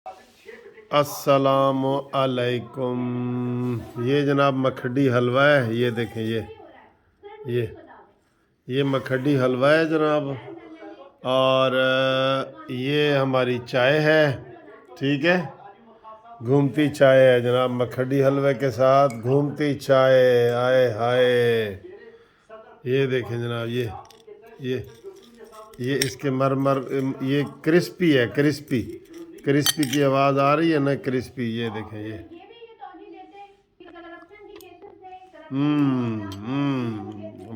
السلام علیکم۔ یہ جناب مکھڈی حلوہ ہے، یہ دیکھیں یہ مکھڈی حلوہ ہے جناب، اور یہ ہماری چائے ہے، ٹھیک ہے، گھومتی چائے ہے جناب، مکھڈی حلوے کے ساتھ گھومتی چائے، آئے ہائے، یہ دیکھیں جناب، یہ اس کے مرمر، یہ کرسپی ہے، کرسپی کی آواز آ رہی ہے نا، کرسپی، یہ دیکھیں یہ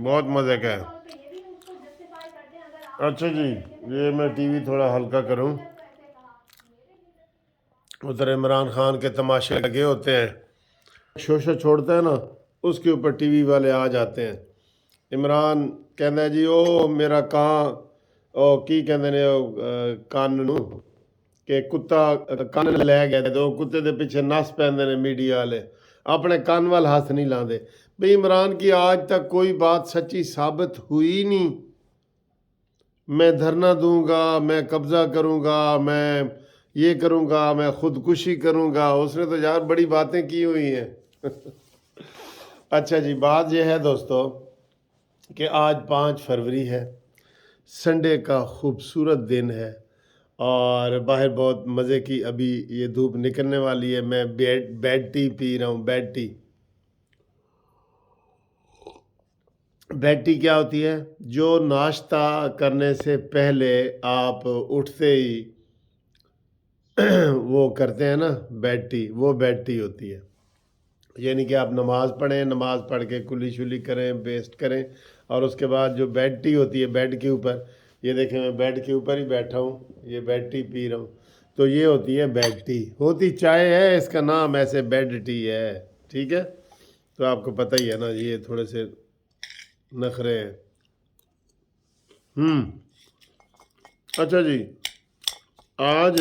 بہت مزے کا ہے۔ اچھا جی، یہ میں ٹی وی تھوڑا ہلکا کروں، ادھر عمران خان کے تماشے لگے ہوتے ہیں، شوشہ چھوڑتا ہے نا، اس کے اوپر ٹی وی والے آ جاتے ہیں۔ عمران کہنا ہے جی او میرا کان کی کہندے نے کان نو کہ کتا کان لے گیا تو کتے دے پیچھے نس پیندے نے میڈیا والے، اپنے کان وال ہاتھ نہیں لاندے۔ بھئی عمران کی آج تک کوئی بات سچی ثابت ہوئی نہیں، میں دھرنا دوں گا، میں قبضہ کروں گا، میں یہ کروں گا، میں خودکشی کروں گا، اس نے تو یار بڑی باتیں کی ہوئی ہیں۔ اچھا جی، بات یہ ہے دوستو کہ آج 5 فروری ہے، سنڈے کا خوبصورت دن ہے، اور باہر بہت مزے کی ابھی یہ دھوپ نکلنے والی ہے۔ میں بیڈ ٹی پی رہا ہوں، بیڈ ٹی۔ بیڈ ٹی کیا ہوتی ہے؟ جو ناشتہ کرنے سے پہلے آپ اٹھتے ہی وہ کرتے ہیں نا بیڈ ٹی، وہ بیڈ ٹی ہوتی ہے۔ یعنی کہ آپ نماز پڑھیں، نماز پڑھ کے کلی شلی کریں، بیسٹ کریں، اور اس کے بعد جو بیڈ ٹی ہوتی ہے بیڈ کے اوپر، یہ دیکھیں میں بیڈ کے اوپر ہی بیٹھا ہوں، یہ بیڈ ٹی پی رہا ہوں، تو یہ ہوتی ہے بیڈ ٹی، ہوتی چائے ہے، اس کا نام ایسے بیڈ ٹی ہے، ٹھیک ہے؟ تو آپ کو پتہ ہی ہے نا، یہ تھوڑے سے نخرے ہیں۔ اچھا جی، آج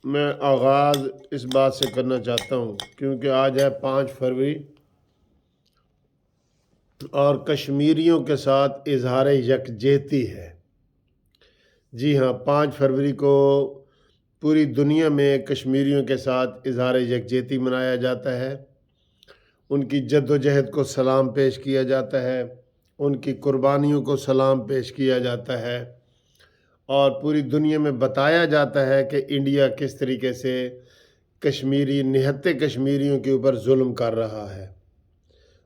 میں آغاز اس بات سے کرنا چاہتا ہوں کیونکہ آج ہے 5 فروری، اور کشمیریوں کے ساتھ اظہار یکجہتی ہے۔ جی ہاں، 5 فروری کو پوری دنیا میں کشمیریوں کے ساتھ اظہار یکجہتی منایا جاتا ہے، ان کی جد و جہد کو سلام پیش کیا جاتا ہے، ان کی قربانیوں کو سلام پیش کیا جاتا ہے، اور پوری دنیا میں بتایا جاتا ہے کہ انڈیا کس طریقے سے کشمیری نہتے کشمیریوں کے اوپر ظلم کر رہا ہے،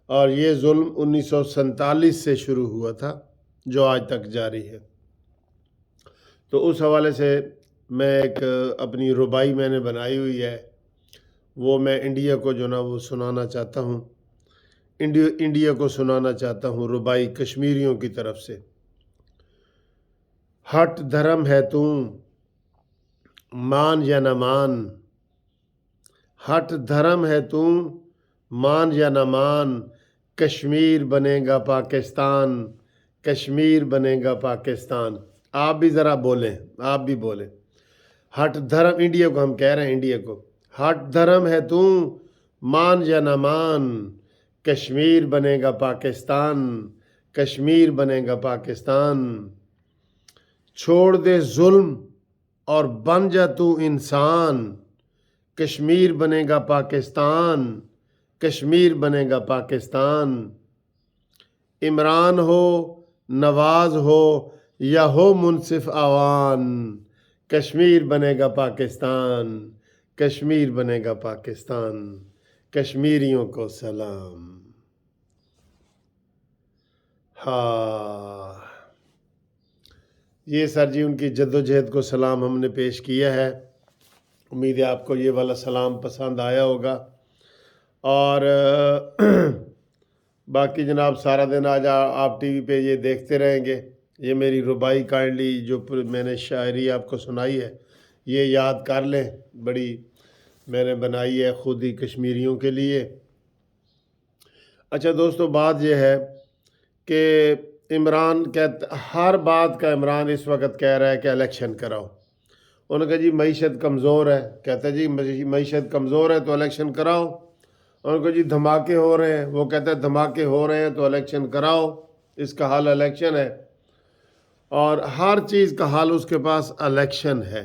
اور یہ ظلم 1947 سے شروع ہوا تھا جو آج تک جاری ہے۔ تو اس حوالے سے میں ایک اپنی ربائی میں نے بنائی ہوئی ہے، وہ میں انڈیا کو جو نا وہ سنانا چاہتا ہوں، انڈیا کو سنانا چاہتا ہوں، ربائی کشمیریوں کی طرف سے۔ ہٹ دھرم ہے تو مان یا نہ مان، ہٹ دھرم ہے تو مان یا نہ مان، کشمیر بنے گا پاکستان، کشمیر بنے گا پاکستان۔ آپ بھی ذرا بولیں، آپ بھی بولیں، ہٹ دھرم، انڈیا کو ہم کہہ رہے ہیں، انڈیا کو، ہٹ دھرم ہے تو مان یا نہ مان، کشمیر بنے گا پاکستان، کشمیر بنے گا پاکستان۔ چھوڑ دے ظلم اور بن جا تو انسان، کشمیر بنے گا پاکستان، کشمیر بنے گا پاکستان۔ عمران ہو، نواز ہو، یا ہو منصف عوان، کشمیر بنے گا پاکستان، کشمیر بنے گا پاکستان۔ کشمیریوں کو سلام۔ ہاں، یہ سر جی ان کی جد و جہد کو سلام ہم نے پیش کیا ہے، امید ہے آپ کو یہ والا سلام پسند آیا ہوگا، اور باقی جناب سارا دن آج آپ ٹی وی پہ یہ دیکھتے رہیں گے، یہ میری ربائی کائنڈلی جو میں نے شاعری آپ کو سنائی ہے یہ یاد کر لیں، بڑی میں نے بنائی ہے خود ہی کشمیریوں کے لیے۔ اچھا دوستو، بات یہ ہے کہ عمران ہر بات کا عمران اس وقت کہہ رہا ہے کہ الیکشن کراؤ۔ انہوں نے کہا جی معیشت کمزور ہے، کہتا ہے جی معیشت کمزور ہے تو الیکشن کراؤ۔ انہوں نے کہا جی دھماکے ہو رہے ہیں، وہ کہتا ہے دھماکے ہو رہے ہیں تو الیکشن کراؤ، اس کا حل الیکشن ہے، اور ہر چیز کا حل اس کے پاس الیکشن ہے۔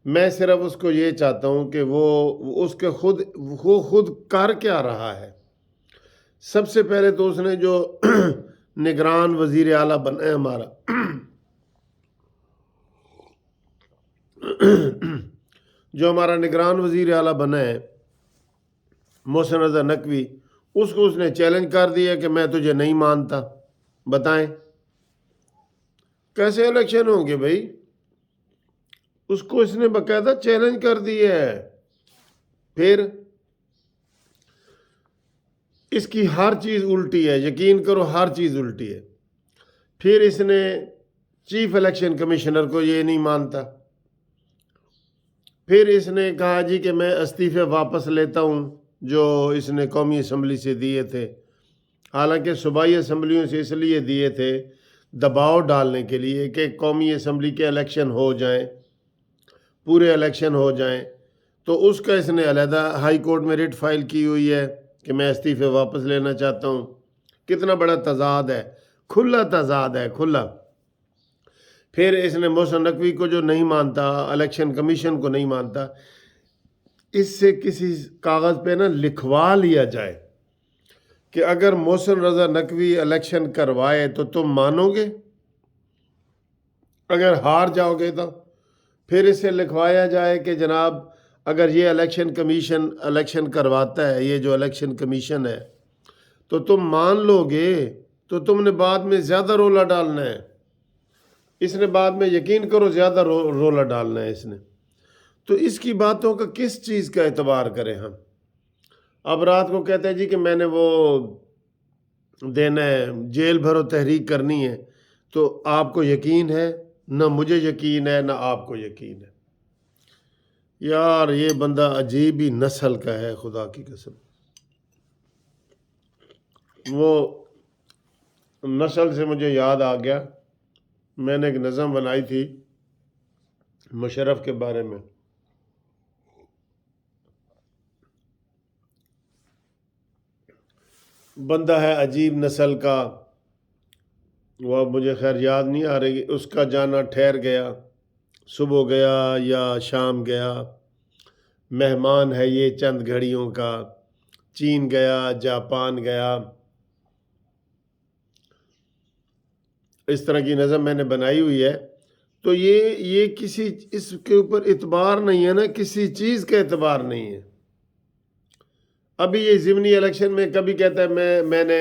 میں صرف اس کو یہ چاہتا ہوں کہ وہ خود کر کیا رہا ہے۔ سب سے پہلے تو اس نے جو نگران وزیر اعلیٰ بنا ہے ہمارا، جو ہمارا نگران وزیر اعلیٰ بنا ہے محسن رضا نقوی، اس کو اس نے چیلنج کر دیا کہ میں تجھے نہیں مانتا۔ بتائیں کیسے الیکشن ہوں گے بھائی؟ اس کو اس نے باقاعدہ چیلنج کر دیا ہے۔ پھر اس کی ہر چیز الٹی ہے، یقین کرو ہر چیز الٹی ہے۔ پھر اس نے چیف الیکشن کمشنر کو یہ نہیں مانتا۔ پھر اس نے کہا جی کہ میں استعفے واپس لیتا ہوں جو اس نے قومی اسمبلی سے دیے تھے، حالانکہ صوبائی اسمبلیوں سے اس لیے دیے تھے دباؤ ڈالنے کے لیے کہ قومی اسمبلی کے الیکشن ہو جائیں، پورے الیکشن ہو جائیں۔ تو اس کا اس نے علیحدہ ہائی کورٹ میں ریٹ فائل کی ہوئی ہے کہ میں استعفے واپس لینا چاہتا ہوں۔ کتنا بڑا تضاد ہے، کھلا تضاد ہے، کھلا۔ پھر اس نے محسن نقوی کو جو نہیں مانتا، الیکشن کمیشن کو نہیں مانتا، اس سے کسی کاغذ پہ لکھوا لیا جائے کہ اگر محسن رضا نقوی الیکشن کروائے تو تم مانو گے، اگر ہار جاؤ گے تو پھر اس سے لکھوایا جائے کہ جناب اگر یہ الیکشن کمیشن الیکشن کرواتا ہے، یہ جو الیکشن کمیشن ہے، تو تم مان لو گے، تو تم نے بعد میں زیادہ رولا ڈالنا ہے۔ اس نے بعد میں یقین کرو زیادہ رولا ڈالنا ہے اس نے۔ تو اس کی باتوں کا کس چیز کا اعتبار کریں ہم؟ اب رات کو کہتے ہیں جی کہ میں نے وہ دینا ہے، جیل بھرو تحریک کرنی ہے، تو آپ کو یقین ہے؟ نہ مجھے یقین ہے نہ آپ کو یقین ہے۔ یار یہ بندہ عجیب ہی نسل کا ہے، خدا کی قسم۔ وہ نسل سے مجھے یاد آ گیا، میں نے ایک نظم بنائی تھی مشرف کے بارے میں۔ بندہ ہے عجیب نسل کا، وہ مجھے خیر یاد نہیں آ رہی، اس کا جانا ٹھہر گیا، صبح گیا یا شام گیا، مہمان ہے یہ چند گھڑیوں کا، چین گیا جاپان گیا۔ اس طرح کی نظم میں نے بنائی ہوئی ہے۔ تو یہ کسی اس کے اوپر اعتبار نہیں ہے نا، کسی چیز کا اعتبار نہیں ہے۔ ابھی یہ ضمنی الیکشن میں کبھی کہتا ہے میں نے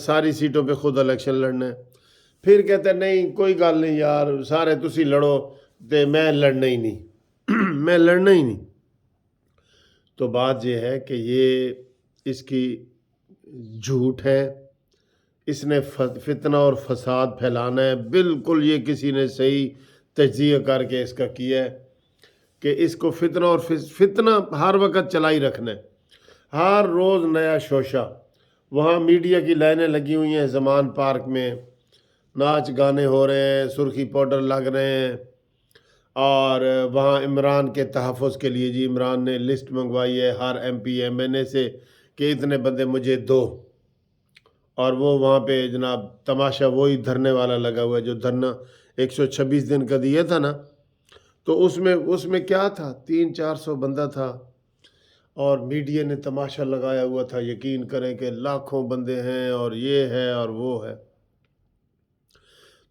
ساری سیٹوں پہ خود الیکشن لڑنا ہے، پھر کہتا ہے نہیں کوئی گل نہیں یار سارے تسی لڑو تے میں لڑنا ہی نہیں میں لڑنا ہی نہیں۔ تو بات یہ ہے کہ یہ اس کی جھوٹ ہے، اس نے فتنہ اور فساد پھیلانا ہے، بالکل یہ کسی نے صحیح تجزیہ کر کے اس کا کیا ہے کہ اس کو فتنہ اور فتنہ ہر وقت چلائی رکھنا ہے، ہر روز نیا شوشہ۔ وہاں میڈیا کی لائنیں لگی ہوئی ہیں زمان پارک میں، ناچ گانے ہو رہے ہیں، سرخی پاؤڈر لگ رہے ہیں، اور وہاں عمران کے تحفظ کے لیے جی عمران نے لسٹ منگوائی ہے ہر ایم پی ایم این اے سے کہ اتنے بندے مجھے دو، اور وہ وہاں پہ جناب تماشا وہی دھرنے والا لگا ہوا ہے جو دھرنا 126 دن کا دیا تھا نا۔ تو اس میں کیا تھا، 300-400 بندہ تھا، اور میڈیا نے تماشا لگایا ہوا تھا، یقین کریں کہ لاکھوں بندے ہیں اور یہ ہے اور وہ ہے۔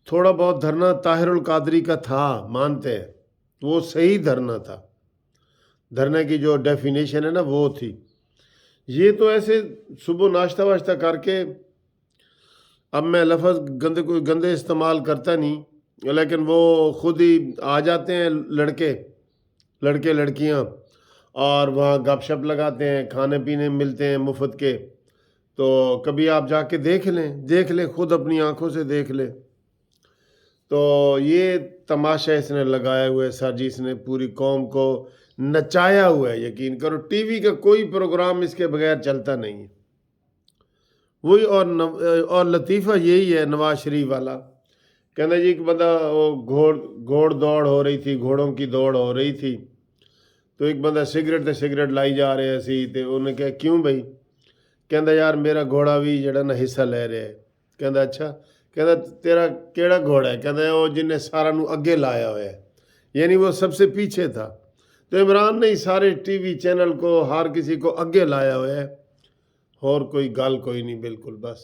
تھوڑا بہت دھرنا طاہر القادری کا تھا، مانتے ہیں وہ صحیح دھرنا تھا، دھرنے کی جو ڈیفینیشن ہے نا وہ تھی۔ یہ تو ایسے صبح ناشتہ واشتہ کر کے، اب میں لفظ گندے استعمال کرتا نہیں، لیکن وہ خود ہی آ جاتے ہیں لڑکے لڑکیاں، اور وہاں گپ شپ لگاتے ہیں، کھانے پینے ملتے ہیں مفت کے۔ تو کبھی آپ جا کے دیکھ لیں خود اپنی آنکھوں سے دیکھ لیں۔ تو یہ تماشا اس نے لگایا ہوا ہے سر جی، اس نے پوری قوم کو نچایا ہوا ہے، یقین کرو ٹی وی کا کوئی پروگرام اس کے بغیر چلتا نہیں ہے۔ وہی اور لطیفہ یہی ہے نواز شریف والا، کہنا جی ایک بندہ گھوڑ دوڑ ہو رہی تھی، گھوڑوں کی دوڑ ہو رہی تھی، تو ایک بندہ سگریٹ لائی جا رہے سی، تے انہوں نے کہا کیوں بھائی؟ کہندا یار میرا گھوڑا بھی جڑا نا حصہ لے رہا ہے۔ کہندا اچھا، کہندا تیرا کیڑا گھوڑا ہے؟ کہندا وہ جن نے سارا نو اگے لایا ہوا ہے، یعنی وہ سب سے پیچھے تھا۔ تو عمران نے سارے ٹی وی چینل کو ہر کسی کو اگے لایا ہوا ہے، اور کوئی گل کوئی نہیں، بالکل بس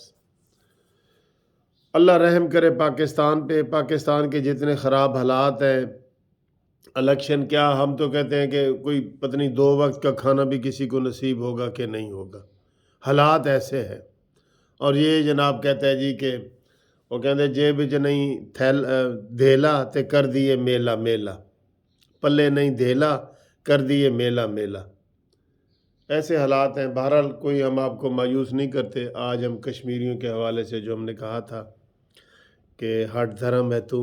اللہ رحم کرے پاکستان پہ، پاکستان کے جتنے خراب حالات ہیں، الیکشن کیا، ہم تو کہتے ہیں کہ کوئی پتہ نہیں 2 وقت کا کھانا بھی کسی کو نصیب ہوگا کہ نہیں ہوگا، حالات ایسے ہیں۔ اور یہ جناب کہتا ہے جی کہ وہ کہتے جیب وچ نہیں دھیلا تے کر دیے میلا میلا، پلے نہیں دھیلا کر دیے میلا میلا، ایسے حالات ہیں۔ بہرحال کوئی ہم آپ کو مایوس نہیں کرتے۔ آج ہم کشمیریوں کے حوالے سے جو ہم نے کہا تھا کہ ہٹ دھرم ہے تو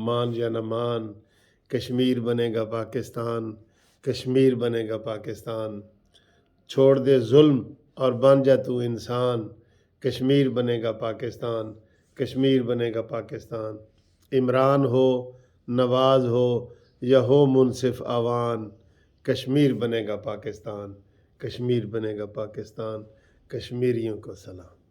مان یا نہ مان، کشمیر بنے گا پاکستان، کشمیر بنے گا پاکستان، چھوڑ دے ظلم اور بن جا تو انسان، کشمیر بنے گا پاکستان، کشمیر بنے گا پاکستان۔ عمران ہو، نواز ہو یا ہو منصف آوان، کشمیر بنے گا پاکستان، کشمیر بنے گا پاکستان۔ کشمیریوں کو سلام۔